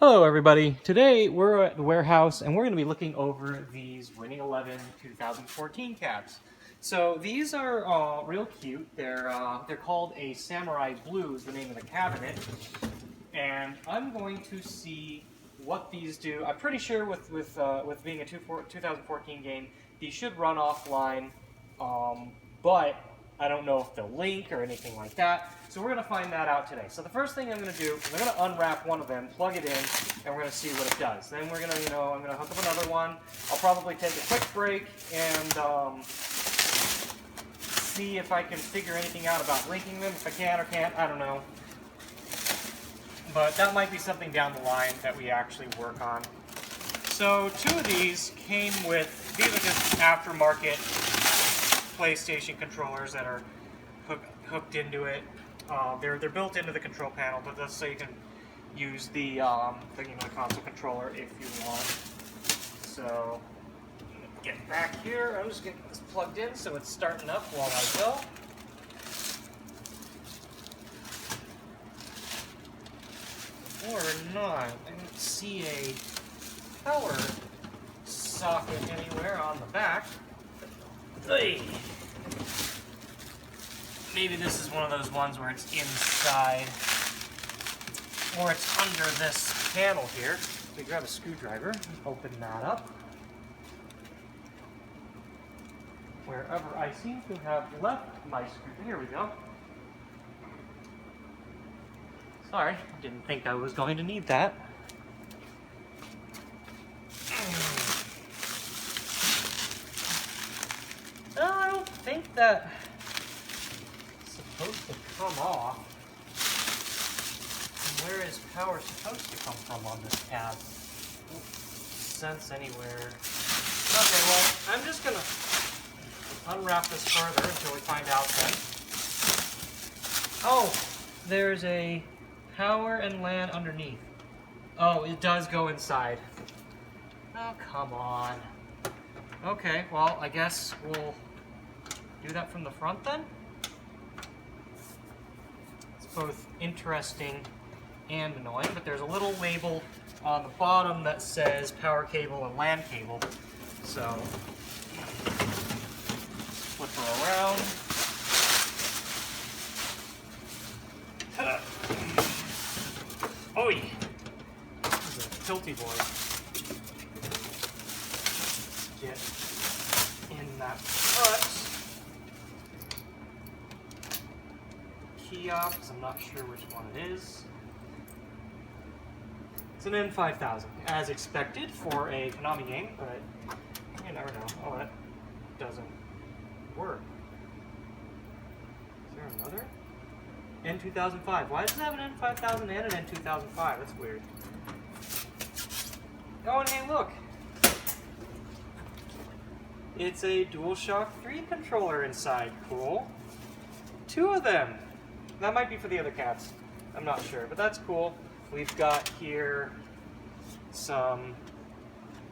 Hello everybody, today we're at the warehouse and we're going to be looking over these Winning 11 2014 caps. So these are real cute. They're called a Samurai Blue is the name of the cabinet. And I'm going to see what these do. I'm pretty sure with being a 2014 game, these should run offline, but I don't know if they'll link or anything like that. So we're going to find that out today. So the first thing I'm going to do is I'm going to unwrap one of them, plug it in, and we're going to see what it does. Then we're going to, I'm going to hook up another one. I'll probably take a quick break and see if I can figure anything out about linking them. If I can or can't, I don't know. But that might be something down the line that we actually work on. So two of these came with, these are just aftermarket PlayStation controllers that are hooked into it. They're built into the control panel, but that's so you can use the console controller if you want. So get back here. I'm just getting this plugged in so it's starting up while I go. Or not. I don't see a power socket anywhere on the back. Hey. Maybe this is one of those ones where it's inside, or it's under this panel here. So we grab a screwdriver, open that up. Wherever I seem to have left my screwdriver, here we go. Sorry, didn't think I was going to need that. No, I don't think that's supposed to come off. Where is power supposed to come from on this tab? No sense anywhere. Okay, well, I'm just gonna unwrap this further until we find out then. Oh, there's a power and LAN underneath. Oh, it does go inside. Oh, come on. Okay, well, I guess we'll do that from the front then. It's both interesting and annoying, but there's a little label on the bottom that says power cable and LAN cable. So, flip her around. Oh, yeah. This is a tilty boy. Get in that front. Key off, because I'm not sure which one it is. It's an N5000, as expected for a Konami game, but you never know. Oh, that doesn't work. Is there another? N2005. Why does it have an N5000 and an N2005? That's weird. Oh, and hey, look! It's a DualShock 3 controller inside. Cool. Two of them. That might be for the other cats. I'm not sure, but that's cool. We've got here some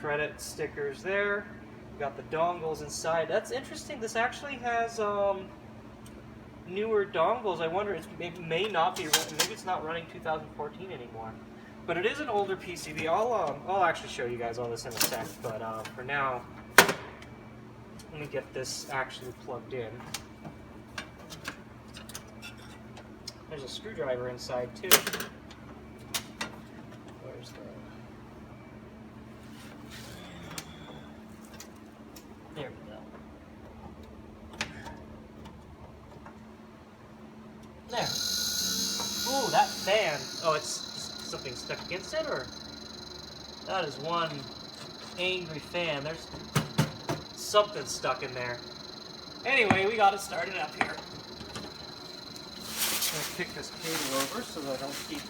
credit stickers there. We've got the dongles inside. That's interesting. This actually has newer dongles. I wonder, it may not be, maybe it's not running 2014 anymore. But it is an older PCB. I'll actually show you guys all this in a sec, but for now, let me get this actually plugged in. There's a screwdriver inside too. Where's the... There we go. There. Ooh, that fan. Oh, it's something stuck against it, or? That is one angry fan. There's something stuck in there. Anyway, we got it started up here. I'm going to kick this cable over so that I don't keep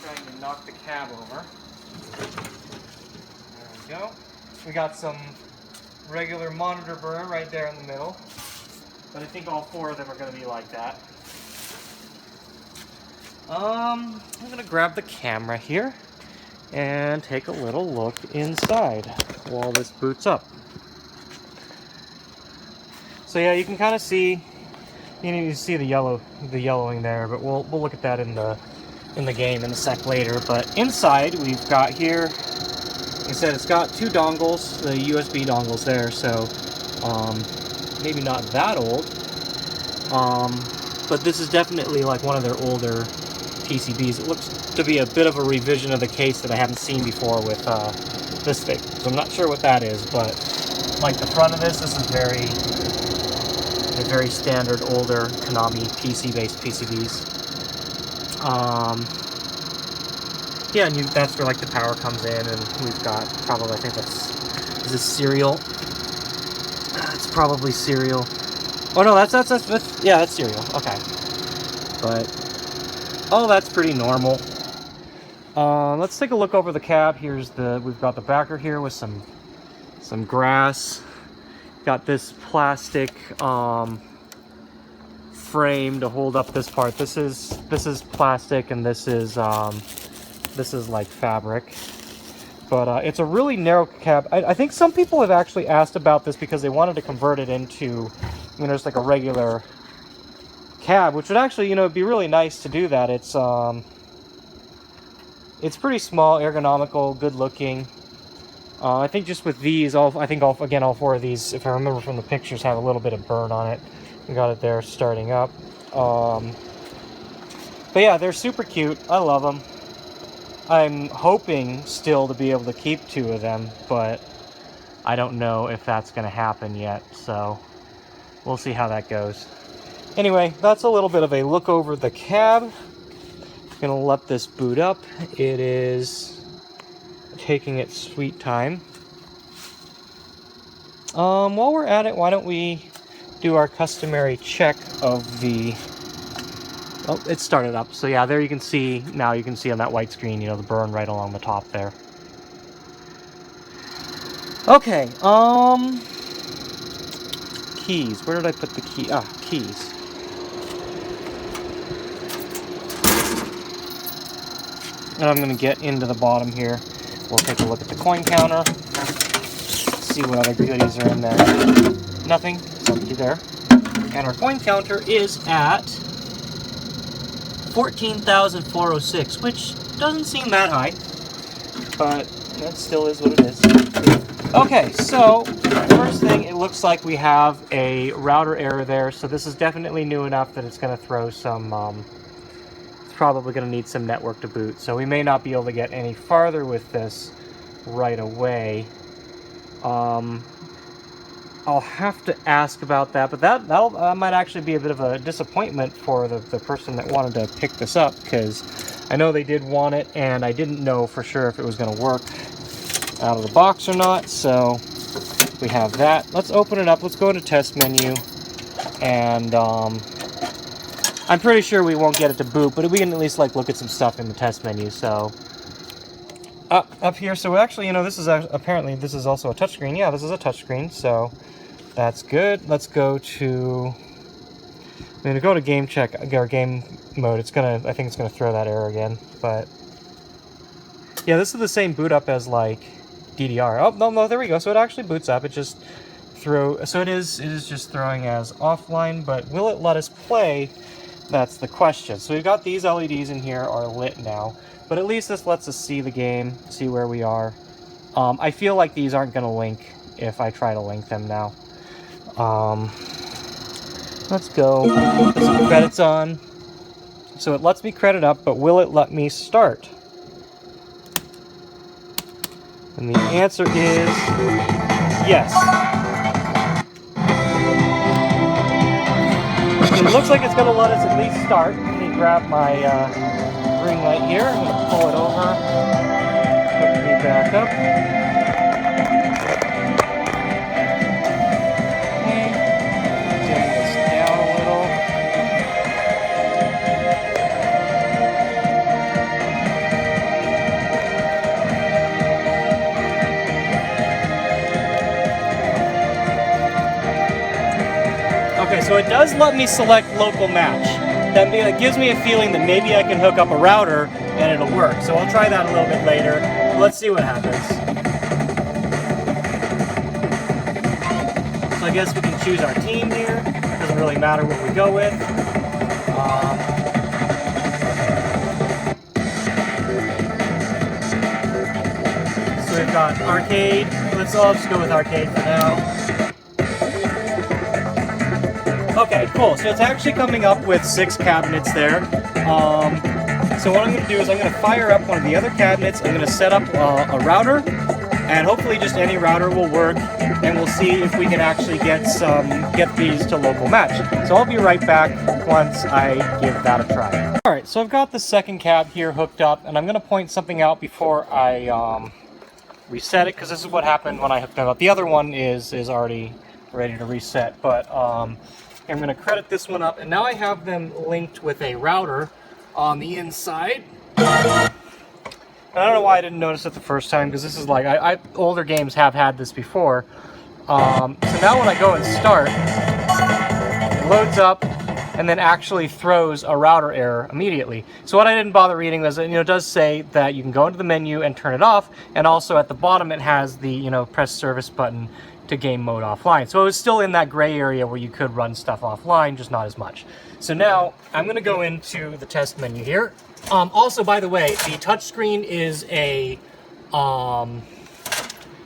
trying to knock the cab over. There we go. We got some regular monitor burr right there in the middle. But I think all four of them are going to be like that. I'm going to grab the camera here and take a little look inside while this boots up. So yeah, you can kind of see, you see the yellowing there, but we'll look at that in the in the game in a sec later. But inside, we've got here, like I said, it's got 2 dongles, the USB dongles there, so maybe not that old. But this is definitely like one of their older PCBs. It looks to be a bit of a revision of the case that I haven't seen before with this thing. So I'm not sure what that is, but like the front of this is a very standard older KONAMI PC-based PCBs. Yeah, and that's where like the power comes in, and we've got probably, I think is this serial? It's probably serial. Oh no, that's yeah, that's serial. Okay, but oh, that's pretty normal. Let's take a look over the cab. We've got the backer here with some grass. Got this plastic frame to hold up this part. This is plastic, and this is like fabric. But it's a really narrow cab. I think some people have actually asked about this because they wanted to convert it into, you know, just like a regular cab, which would actually, you know, be really nice to do that. It's pretty small, ergonomical, good looking. I think just with these, all 4 of these, if I remember from the pictures, have a little bit of burn on it. We got it there starting up. But yeah, they're super cute. I love them. I'm hoping still to be able to keep 2 of them, but I don't know if that's going to happen yet, so we'll see how that goes. Anyway, that's a little bit of a look over the cab. I'm going to let this boot up. It is taking its sweet time. While we're at it, why don't we do our customary check of the... Oh, it started up. So yeah, there you can see, now you can see on that white screen, you know, the burn right along the top there. Okay, keys. Where did I put the key? Ah, keys. And I'm gonna get into the bottom here. We'll take a look at the coin counter. See what other goodies are in there. Nothing, it's empty there. And our coin counter is at 14,406, which doesn't seem that high, but that still is what it is. Okay, so first thing, it looks like we have a router error there, so this is definitely new enough that it's going to throw some, it's probably going to need some network to boot, so we may not be able to get any farther with this right away. I'll have to ask about that, but that might actually be a bit of a disappointment for the person that wanted to pick this up, because I know they did want it, and I didn't know for sure if it was going to work out of the box or not, so we have that. Let's open it up. Let's go to test menu, and I'm pretty sure we won't get it to boot, but we can at least like look at some stuff in the test menu. So up here, so actually, you know, this is apparently this is also a touchscreen. Yeah, this is a touchscreen, so that's good. Let's go to, I'm going to go to game check, or game mode. It's gonna, I think it's gonna throw that error again, but yeah, this is the same boot up as like DDR. Oh, no, there we go. So it actually boots up. It just so it is just throwing as offline, but will it let us play? That's the question. So we've got these LEDs in here are lit now, but at least this lets us see the game, see where we are. I feel like these aren't going to link if I try to link them now. Let's go. Put some credits on. So it lets me credit up, but will it let me start? And the answer is yes. It looks like it's going to let us at least start. Let me grab my ring light here. I'm going to pull it over. Put me back up. Okay. Dim this down a little. Okay, so it does let me select local match. That gives me a feeling that maybe I can hook up a router and it'll work. So I'll try that a little bit later. Let's see what happens. So I guess we can choose our team here. It doesn't really matter what we go with. So we've got arcade. Let's all just go with arcade for now. Okay, cool. So it's actually coming up with 6 cabinets there. So what I'm going to do is I'm going to fire up one of the other cabinets. I'm going to set up a router, and hopefully just any router will work, and we'll see if we can actually get these to local match. So I'll be right back once I give that a try. All right, so I've got the second cab here hooked up, and I'm going to point something out before I reset it, because this is what happened when I hooked it up. The other one is already ready to reset, but I'm going to credit this one up, and now I have them linked with a router on the inside. I don't know why I didn't notice it the first time, because this is like, older games have had this before. So now when I go and start, it loads up and then actually throws a router error immediately. So what I didn't bother reading was, it does say that you can go into the menu and turn it off, and also at the bottom it has the, press service button to game mode offline. So it was still in that gray area where you could run stuff offline, just not as much. So now I'm going to go into the test menu here. Also, by the way, the touchscreen is an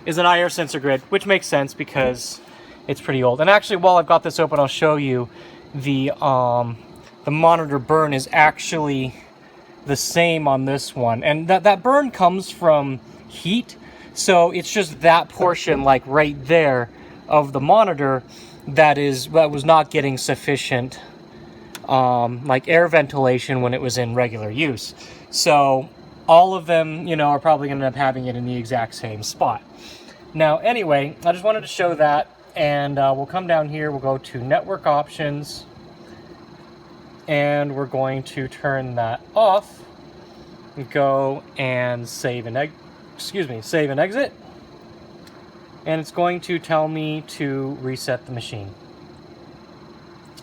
IR sensor grid, which makes sense because it's pretty old. And actually, while I've got this open, I'll show you the monitor burn is actually the same on this one, and that burn comes from heat. So it's just that portion, like right there, of the monitor that was not getting sufficient like air ventilation when it was in regular use. So all of them, are probably going to end up having it in the exact same spot. Now, anyway, I just wanted to show that, and we'll come down here, we'll go to Network Options, and we're going to turn that off, go and save and exit, and it's going to tell me to reset the machine.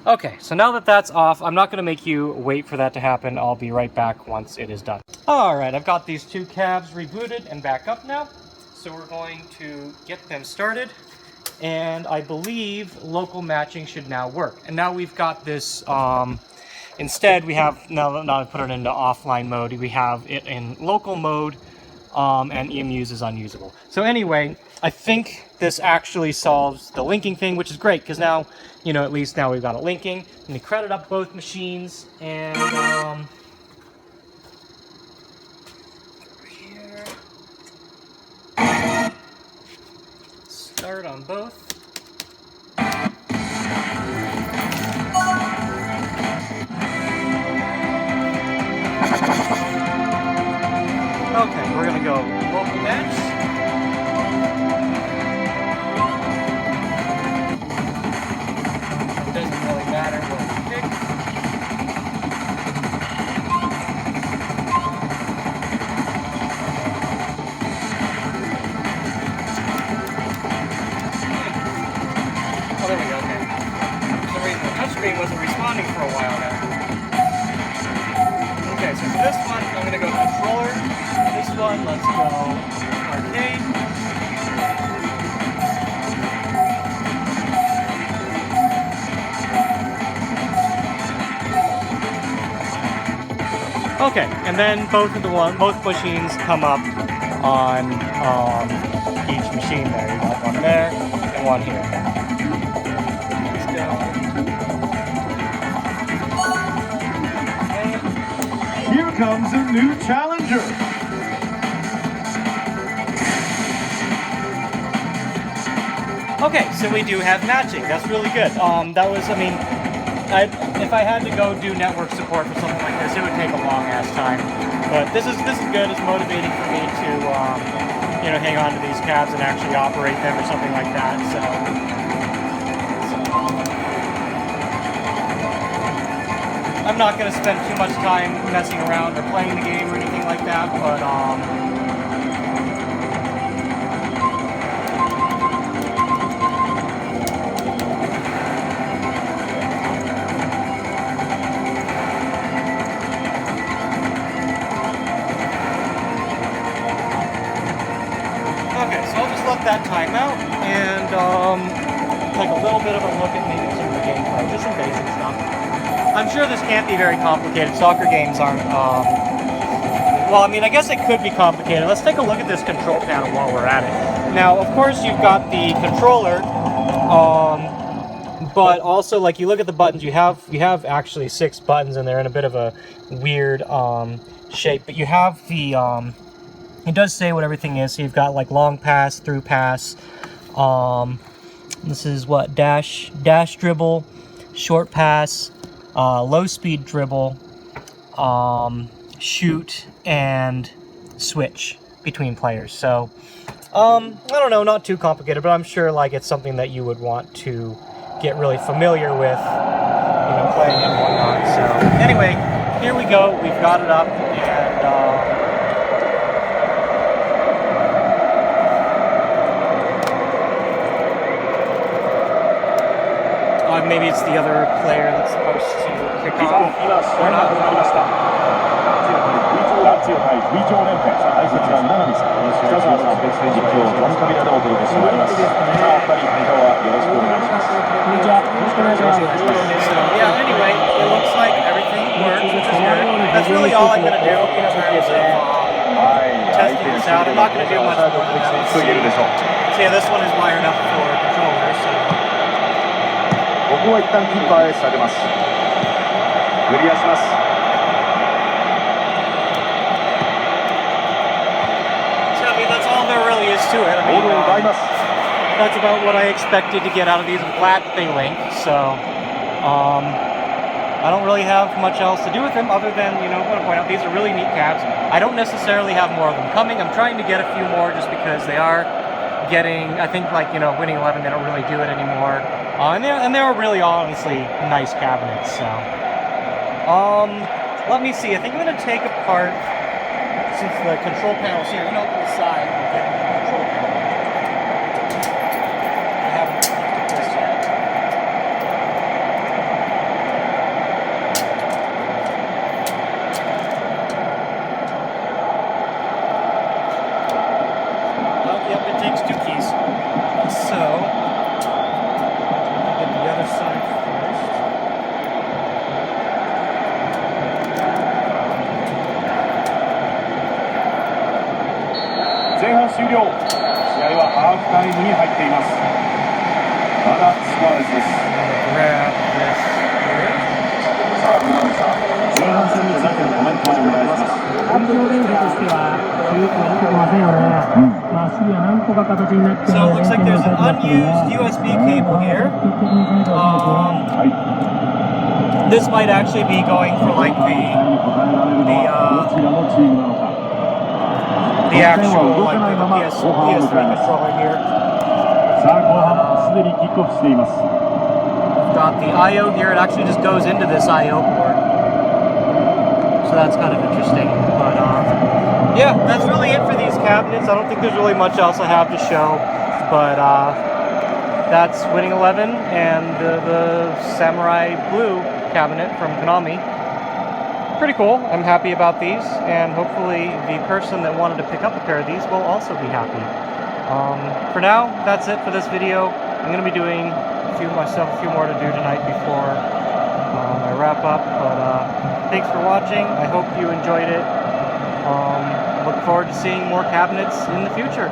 Okay, so now that that's off, I'm not going to make you wait for that to happen. I'll be right back once it is done. Alright, I've got these 2 cabs rebooted and back up now. So we're going to get them started, and I believe local matching should now work. And now we've got this, instead we have, now I put it into offline mode, we have it in local mode, and eAmuse is unusable. So anyway, I think this actually solves the linking thing, which is great, because now, at least now we've got it linking. I'm going to credit up both machines, and over here, start on both. Okay, we're going to go local match. Doesn't really matter what we pick. Oh, there we go, okay. For some reason the touchscreen wasn't responding for a while now. Okay, so for this one, I'm going to go controller. This one, let's go arcade. Okay, and then both machines come up on each machine there. You got one there and one here. Let's go. Okay. Here comes a new challenger. Okay, so we do have matching. That's really good. That was, if I had to go do network support for something like this, it would take a long ass time. But this is good. It's motivating for me to hang on to these cabs and actually operate them or something like that. So I'm not going to spend too much time messing around or playing the game or anything like that. But that time out and take a little bit of a look at maybe some of the gameplay, just some basic stuff. I'm sure this can't be very complicated. Soccer games aren't Well, I mean, I guess it could be complicated. Let's take a look at this control panel while we're at it. Now, of course, you've got the controller, but also, like, you look at the buttons. You have actually 6 buttons, and they're in a bit of a weird shape. But you have the it does say what everything is. So you've got like long pass, through pass. This is what dash dribble, short pass, low speed dribble, shoot, and switch between players. So I don't know, not too complicated, but I'm sure like it's something that you would want to get really familiar with, you know, playing and whatnot. So anyway, here we go. We've got it up, and maybe it's the other player that's supposed to kick off. Or not. はい、V 連敗、解説は七海さん、北澤さん、実況トムカビラでお届けしてまいります。さあ、お二人、今日はよろしくお願いします。こんにちは、よろしくお願いします。So yeah, anyway, it looks like everything works, which is good. That's really all I'm going to do in terms of testing this out. I'm not going to do much more than that. So yeah, this one is wired up for controllers. So. ここは一旦キーパーへ下げます。クリアします。That's all there really is to it. I mean, that's about what I expected to get out of these. I'm glad that they link. So I don't really have much else to do with them other than, you know, I want to point out these are really neat cabs. I don't necessarily have more of them coming. I'm trying to get a few more just because they are getting, I think, like, you know, winning 11, they don't really do it anymore. And they're really honestly nice cabinets. So let me see. I think I'm going to take apart, since the control panel's here, you know, open the side and get the control panel. I haven't looked at this yet. Oh, yep, it takes 2 keys. So, get the other side first. 前半終了。試合はハーフタイムに入っています。まだスコアレスです。さあ、村上さん、前半戦についてのコメントをお願いします。環境レンジとしてはよく出てきませんよね。まあ、守備は何個か形になって。So it looks like there's an unused USB cable here. This might actually be going for like the actual like the PS3 controller here. さあ、後半すでにキックオフしています。Got the I/O here. It actually just goes into this I/O port. So that's kind of interesting. But yeah, that's really it for these cabinets. I don't think there's really much else I have to show. But that's Winning 11 and the Samurai Blue cabinet from Konami. Pretty cool. I'm happy about these, and hopefully the person that wanted to pick up a pair of these will also be happy. For now, that's it for this video. I'm going to be doing myself a few more to do tonight before I wrap up. But thanks for watching. I hope you enjoyed it. Look forward to seeing more cabinets in the future.